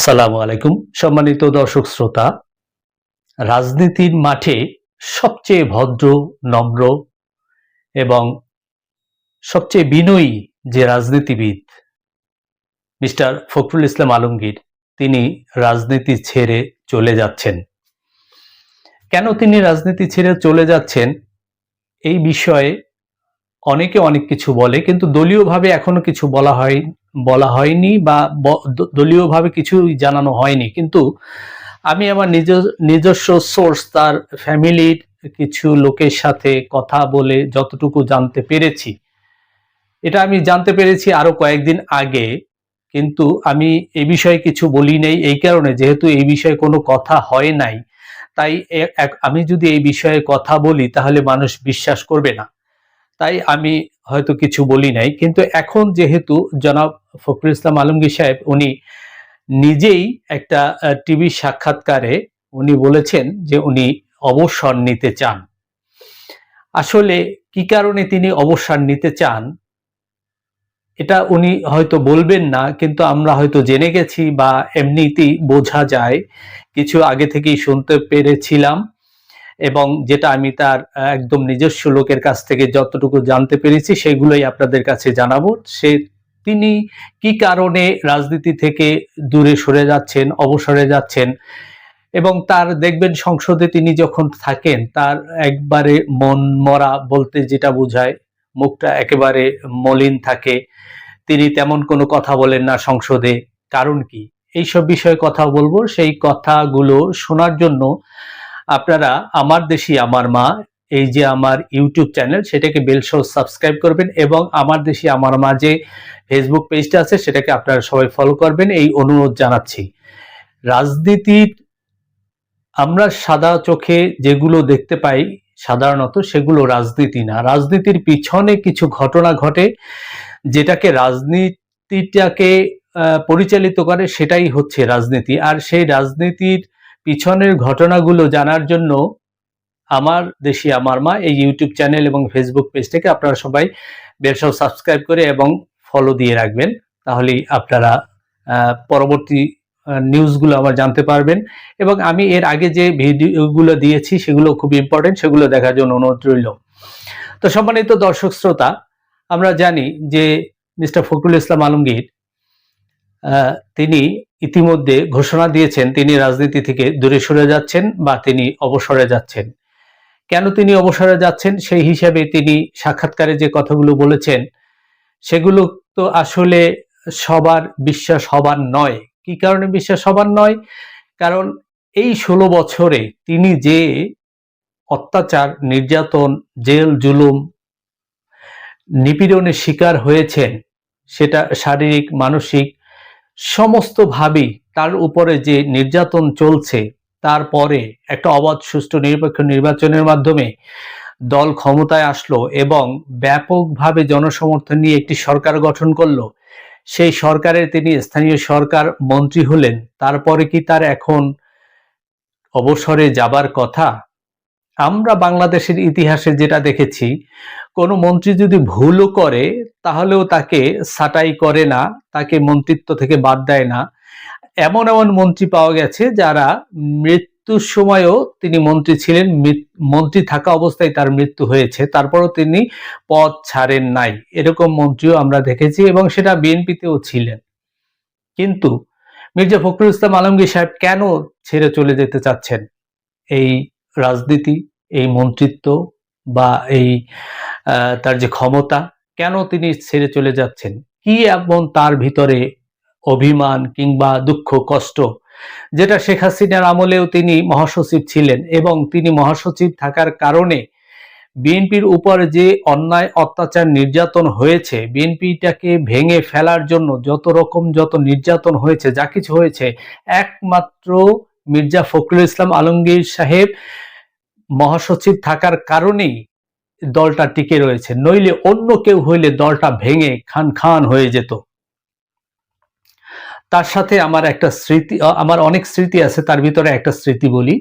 আসসালামু আলাইকুম। সম্মানিত দর্শক শ্রোতা, রাজনীতির মাঠে সবচেয়ে ভদ্র, নম্র এবং সবচেয়ে বিনয়ী যে রাজনীতিবিদ মিস্টার ফখরুল ইসলাম আলমগীর, তিনি রাজনীতি ছেড়ে চলে যাচ্ছেন। কেন তিনি রাজনীতি ছেড়ে চলে যাচ্ছেন এই বিষয়ে অনেকে অনেক কিছু বলে, কিন্তু দলীয়ভাবে এখনো কিছু বলা হয়নি বা দলীয়ভাবে কিছুই জানানো হয়নি। কিন্তু আমি আমার নিজস্ব সোর্স, তার ফ্যামিলির কিছু লোকের সাথে কথা বলে যতটুকু জানতে পেরেছি, এটা আমি জানতে পেরেছি আরো কয়েকদিন আগে, কিন্তু আমি এই বিষয়ে কিছু বলি নাই এই কারণে, যেহেতু এই বিষয়ে কোনো কথা হয় নাই, তাই আমি যদি এই বিষয়ে কথা বলি তাহলে মানুষ বিশ্বাস করবে না, তাই আমি হয়তো কিছু বলি নাই। কিন্তু এখন যেহেতু জনাব ফখরুল ইসলাম আলমগীর সাহেব উনি নিজেই একটা টিভি সাক্ষাৎকারে উনি বলেছেন যে উনি অবসর নিতে চান। আসলে কি কারণে তিনি অবসর নিতে চান এটা উনি হয়তো বলবেন না, কিন্তু আমরা হয়তো জেনে গেছি বা এমনিতেই বোঝা যায়, কিছু আগে থেকেই শুনতে পেরেছিলাম, এবং যেটা আমি তার একদম নিজস্ব লোকের কাছ থেকে যতটুকু জানতে পেরেছি সেগুলোই আপনাদের কাছে জানাবো। তিনি কি কারণে রাজনীতি থেকে দূরে সরে যাচ্ছেন, অবসরে যাচ্ছেন, এবং তার দেখবেন সংসদে তিনি যখন থাকেন তার একবারে মন মরা বলতে যেটা বোঝায়, মুখটা একেবারে মলিন থাকে, তিনি তেমন কোনো কথা বলেন না সংসদে। কারণ কি, এইসব বিষয়ে কথা বলবো। সেই কথাগুলো শোনার জন্য আপনারা আমার দেশি আমার মা, এই যে আমার ইউটিউব চ্যানেল, সেটাকে বেল সহ সাবস্ক্রাইব করবেন, এবং আমার দেশি আমার মা যে ফেসবুক পেজটা আছে সেটাকে আপনারা সবাই ফলো করবেন, এই অনুরোধ জানাচ্ছি। রাজনীতির আমরা সাদা চোখে যেগুলো দেখতে পাই সাধারণত, সেগুলো রাজনীতি না। রাজনীতির পিছনে কিছু ঘটনা ঘটে, যেটাকে রাজনীতিটাকে পরিচালিত করে, সেটাই হচ্ছে রাজনীতি। আর সেই রাজনীতির পিছনের ঘটনাগুলো জানার জন্য আমার দেশি আমার মা এই ইউটিউব চ্যানেল এবং ফেসবুক পেজটাকে আপনারা সবাই বেশি সাবস্ক্রাইব করে এবং ফলো দিয়ে রাখবেন, তাহলেই আপনারা পরবর্তী নিউজগুলো আবার জানতে পারবেন। এবং আমি এর আগে যে ভিডিওগুলো দিয়েছি সেগুলো খুব ইম্পর্টেন্ট, সেগুলো দেখার জন্য অনুরোধ রইল। তো সম্মানিত দর্শক শ্রোতা, আমরা জানি যে মিস্টার ফখরুল ইসলাম আলমগীর তিনি ইতিমধ্যে ঘোষণা দিয়েছেন তিনি রাজনীতি থেকে দূরে সরে যাচ্ছেন বা তিনি অবসরে যাচ্ছেন। কেন তিনি অবসরে যাচ্ছেন সেই হিসাবে তিনি সাক্ষাৎকারে যে কথাগুলো বলেছেন সেগুলো তো আসলে সবার বিশ্বাস হবার নয়। কি কারণে বিশ্বাস হবার নয়? কারণ এই 16 বছরে তিনি যে অত্যাচার, নির্যাতন, জেল জুলুম, নিপীড়নের শিকার হয়েছেন, সেটা শারীরিক, মানসিক সমস্তভাবেই তার উপরে যে নির্যাতন চলছে, তারপরে একটা অবাধ, সুষ্ঠু, নিরপেক্ষ নির্বাচনের মাধ্যমে দল ক্ষমতায় আসলো এবং ব্যাপকভাবে জনসমর্থন নিয়ে একটি সরকার গঠন করলো। সেই সরকারের তিনি স্থানীয় সরকার মন্ত্রী হলেন। তারপরে কি তার এখন অবসরে যাবার কথা? আমরা বাংলাদেশের ইতিহাসে যেটা দেখেছি, কোনো মন্ত্রী যদি ভুলও করে তাহলেও তাকে ছাঁটাই করে না, তাকে মন্ত্রিত্ব থেকে বাদ দেয় না। এমন এমন মন্ত্রী পাওয়া গেছে যারা মৃত্যুর সময়ও তিনি মন্ত্রী ছিলেন, মন্ত্রী থাকা অবস্থায় তার মৃত্যু হয়েছে, তারপরও তিনি পদ ছাড়েন নাই। এরকম মন্ত্রীও আমরা দেখেছি, এবং সেটা বিএনপিতেও ছিলেন। কিন্তু মির্জা ফখরুল ইসলাম আলমগীর সাহেব কেন ছেড়ে চলে যেতে চাচ্ছেন এই রাজনীতি, এই মন্ত্রিত্ব বা এই তার যে ক্ষমতা, কেন তিনি ছেড়ে চলে যাচ্ছেন? কি এমন তার ভিতরে অভিমান কিংবা দুঃখ, কষ্ট, যেটা শেখ হাসিনার আমলেও তিনি মহাসচিব ছিলেন, এবং তিনি মহাসচিব থাকার কারণে বিএনপির উপর যে অন্যায়, অত্যাচার, নির্যাতন হয়েছে, বিএনপিটাকে ভেঙে ফেলার জন্য যত নির্যাতন হয়েছে, যা কিছু হয়েছে, একমাত্র মির্জা ফখরুল ইসলাম আলমগীর সাহেব মহাসচিব থাকার কারণেই দলটা টিকে রয়েছে। নইলে অন্য কেউ হইলে দলটা ভেঙে খান খান হয়ে যেত। তার সাথে আমার একটা স্মৃতি, আমার অনেক স্মৃতি আছে, তার ভিতরে একটা স্মৃতি বলি।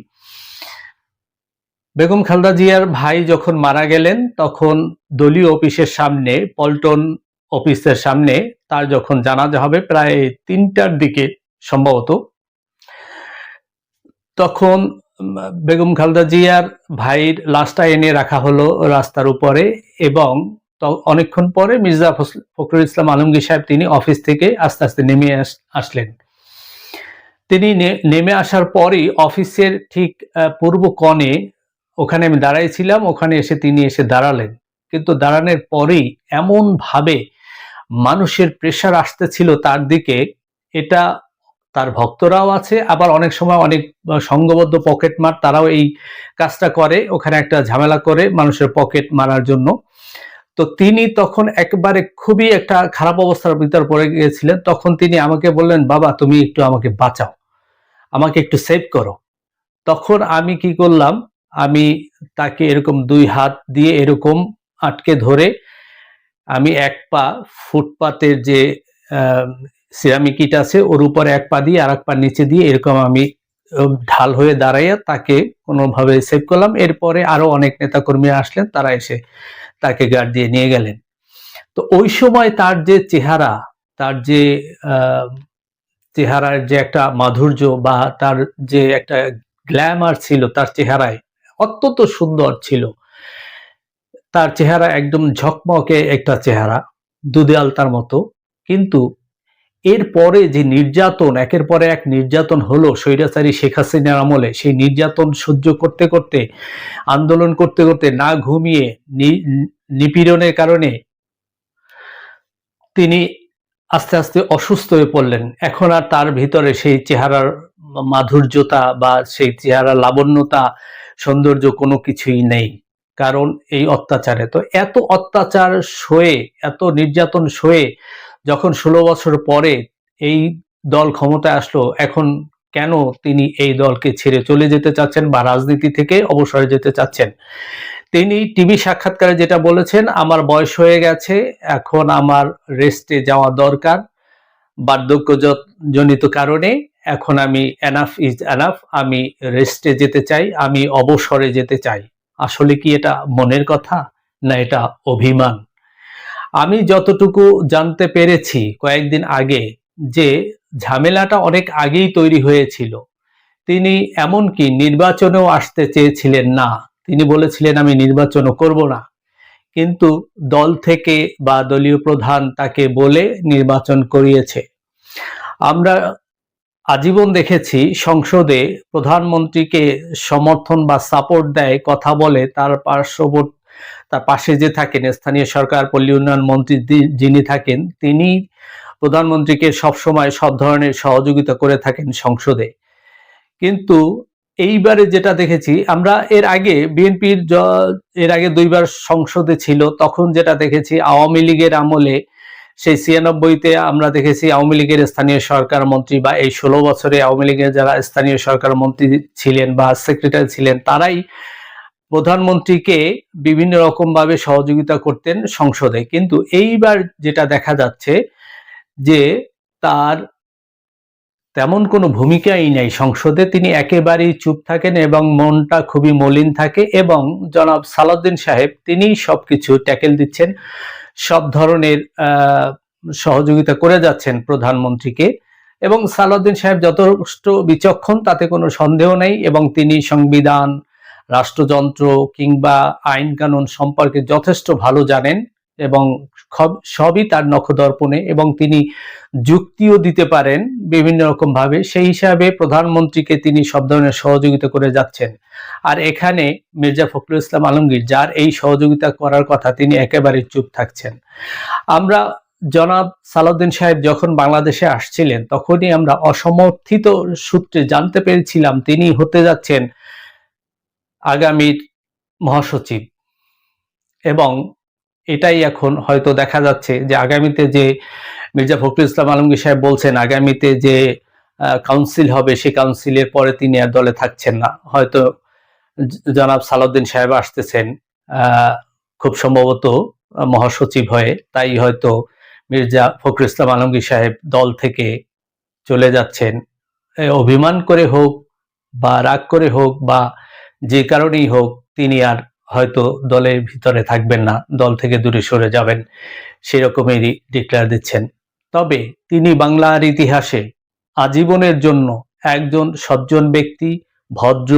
বেগম খালেদা জিয়ার ভাই যখন মারা গেলেন, তখন দলীয় অফিসের সামনে, পল্টন অফিসের সামনে তার যখন জানাজা হবে প্রায় 3টার দিকে, সম্ভবত। তখন বেগম খালেদা জিয়ার ভাইয়ের লাশটা এনে রাখা হলো রাস্তার উপরে, এবং অনেকক্ষণ পরে মির্জা ফখরুল ইসলাম আলমগীর সাহেব তিনি অফিস থেকে আস্তে আস্তে নেমে আসলেন। তিনি নেমে আসার পরই অফিসের ঠিক পূর্ব কোণে, ওখানে আমি দাঁড়াইছিলাম, ওখানে এসে তিনি এসে দাঁড়ালেন। কিন্তু দাঁড়ানোর পরেই এমন ভাবে মানুষের প্রেসার আসতেছিল তার দিকে, এটা তার ভক্তরাও আছে, আবার অনেক সময় অনেক সংঘবদ্ধ পকেটমার তারাও এই কাজটা করে, ওখানে একটা ঝামেলা করে মানুষের পকেট মারার জন্য। তো তিনি তখন একবারে খুবই একটা খারাপ অবস্থার ভিতর পড়ে গিয়েছিলেন। তখন তিনি আমাকে বললেন, বাবা তুমি একটু আমাকে বাঁচাও, আমাকে একটু সেভ করো। তখন আমি কি করলাম, আমি তাকে এরকম 2 হাত দিয়ে এরকম আটকে ধরে আমি এক পা ফুটপাতের যে সিরামিক ইট আছে ওর উপরে এক পা দিয়ে আর এক পা নিচে দিয়ে এরকম আমি ঢাল হয়ে দাঁড়াইয়া তাকে কোনোভাবে সেভ করলাম। এরপরে আরো অনেক নেতাকর্মী আসলেন, তারা এসে তাকে গার্ড দিয়ে নিয়ে গেলেন। তো ওই সময় তার যে চেহারা, তার যে চেহারার যে একটা মাধুর্য বা তার যে একটা গ্ল্যামার ছিল তার চেহারায়, অত্যন্ত সুন্দর ছিল তার চেহারা, একদম ঝকমকে একটা চেহারা, দুধে আলতার মতো। কিন্তু এরপরে যে নির্যাতন, একের পরে এক নির্যাতন হলো স্বৈরাচারী শেখ হাসিনার আমলে, সেই নির্যাতন সহ্য করতে করতে, আন্দোলন করতে করতে, না ঘুমিয়ে, নিপীড়নের কারণে তিনি আস্তে আস্তে অসুস্থ হয়ে পড়লেন। এখন আর তার ভিতরে সেই চেহারার মাধুর্যতা বা সেই চেহারার লাবণ্যতা, সৌন্দর্য কোনো কিছুই নেই, কারণ এই অত্যাচারে। তো এত অত্যাচার সয়ে, এত নির্যাতন সয়ে যখন 16 বছর পরে এই দল ক্ষমতায় আসলো, এখন কেন তিনি এই দলকে ছেড়ে চলে যেতে চাচ্ছেন বা রাজনীতি থেকে অবসরে যেতে চাচ্ছেন? তিনি টিভি সাক্ষাৎকারে যেটা বলেছেন, আমার বয়স হয়ে গেছে, এখন আমার রেস্টে যাওয়া দরকার, বার্ধক্যজনিত কারণে এখন আমি এনাফ ইজ এনাফ, আমি রেস্টে যেতে চাই, আমি অবসরে যেতে চাই। আসলে কি এটা মনের কথা, না এটা অভিমান? আমি যতটুকু জানতে পেরেছি কয়েকদিন আগে, যে ঝামেলাটা অনেক আগেই তৈরি হয়েছিল। তিনি এমনকি নির্বাচনেও আসতে চেয়েছিলেন না, তিনি বলেছিলেন আমি নির্বাচনও করব না, কিন্তু দল থেকে বা দলীয় প্রধান তাকে বলে নির্বাচন করিয়েছে। আমরা আজীবন দেখেছি সংসদে প্রধানমন্ত্রীকে সমর্থন বা সাপোর্ট দেয়, কথা বলে, তার পাশে যে থাকেন স্থানীয় সরকার পল্লী উন্নয়ন মন্ত্রী যিনি থাকেন, তিনি প্রধানমন্ত্রীকে সবসময় সব ধরনের সহযোগিতা করে থাকেন সংসদে। কিন্তু এইবারে যেটা দেখেছি আমরা, এর আগে বিএনপির এর আগে 2 বার সংসদে ছিল, তখন যেটা দেখেছি আওয়ামী লীগের আমলে, সেই 96-তে আমরা দেখেছি আওয়ামী লীগের স্থানীয় সরকার মন্ত্রী, বা এই 16 বছরে আওয়ামী লীগের যারা স্থানীয় সরকার মন্ত্রী ছিলেন বা সেক্রেটারি ছিলেন, তারাই প্রধানমন্ত্রীকে বিভিন্ন রকম ভাবে সহযোগিতা করতেন সংসদে। কিন্তু এইবার যেটা দেখা যাচ্ছে যে তার তেমন কোনো ভূমিকাই নাই সংসদে, তিনি একেবারেই চুপ থাকেন এবং মনটা খুবই মলিন থাকে। এবং জনাব সালাউদ্দিন সাহেব তিনি সবকিছু ট্যাকেল দিচ্ছেন, সব ধরনের সহযোগিতা করে যাচ্ছেন প্রধানমন্ত্রীকে, এবং সালাউদ্দিন সাহেব যথেষ্ট বিচক্ষণ তাতে কোনো সন্দেহ নেই, এবং তিনি সংবিধান, রাষ্ট্রযন্ত্র কিংবা আইন কানুন সম্পর্কে যথেষ্ট ভালো জানেন, এবং সবই তার নখদর্পণে, এবং তিনি যুক্তিও দিতে পারেন বিভিন্ন রকম ভাবে। সেই হিসাবে প্রধানমন্ত্রীকে তিনি সব ধরনের সহযোগিতা করে যাচ্ছেন। আর এখানে মির্জা ফখরুল ইসলাম আলমগীর, যার এই সহযোগিতা করার কথা, তিনি একেবারে চুপ থাকছেন। আমরা জনাব সালাউদ্দিন সাহেব যখন বাংলাদেশে আসছিলেন, তখনই আমরা অসমর্থিত সূত্রে জানতে পেরেছিলাম তিনি হতে যাচ্ছেন আগামীর মহাসচিব, এবং এটাই এখন হয়তো দেখা যাচ্ছে যে আগামীতে যে মির্জা ফখরুল ইসলাম আলমগীর সাহেব বলছেন আগামীতে যে কাউন্সিল হবে, সেই কাউন্সিলের পরে তিনি আর দলে থাকছেন না, হয়তো জনাব সালাউদ্দিন সাহেব আসতেছেন খুব সম্ভবত মহাসচিব হয়ে, তাই হয়তো মির্জা ফখরুল ইসলাম আলমগীর সাহেব দল থেকে চলে যাচ্ছেন। অভিমান করে হোক বা রাগ করে হোক বা যে কারণেই হোক, তিনি আর হয়তো দলের ভিতরে থাকবেন না, দল থেকে দূরে সরে যাবেন, সেরকমেরই ডিক্লেয়ার দিচ্ছেন। তবে তিনি বাংলার ইতিহাসে আজীবনের জন্য একজন সজ্জন ব্যক্তি, ভদ্র,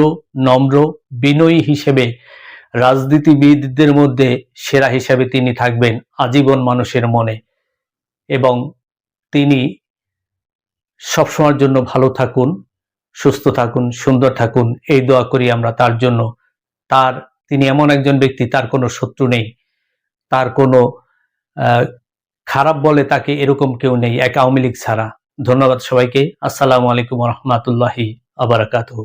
নম্র, বিনয়ী হিসেবে রাজনীতিবিদদের মধ্যে সেরা হিসেবে তিনি থাকবেন আজীবন মানুষের মনে। এবং তিনি সবসময়ের জন্য ভালো থাকুন, সুস্থ থাকুন, সুন্দর থাকুন, এই দোয়া করি আমরা তার জন্য। তিনি এমন একজন ব্যক্তি, তার কোনো শত্রু নেই, তার কোনো খারাপ বলে তাকে এরকম কেউ নেই, এক আওয়ামী লীগ ছাড়া। ধন্যবাদ সবাইকে। আসসালামু আলাইকুম ওয়া রাহমাতুল্লাহি ওয়া বারাকাতুহু।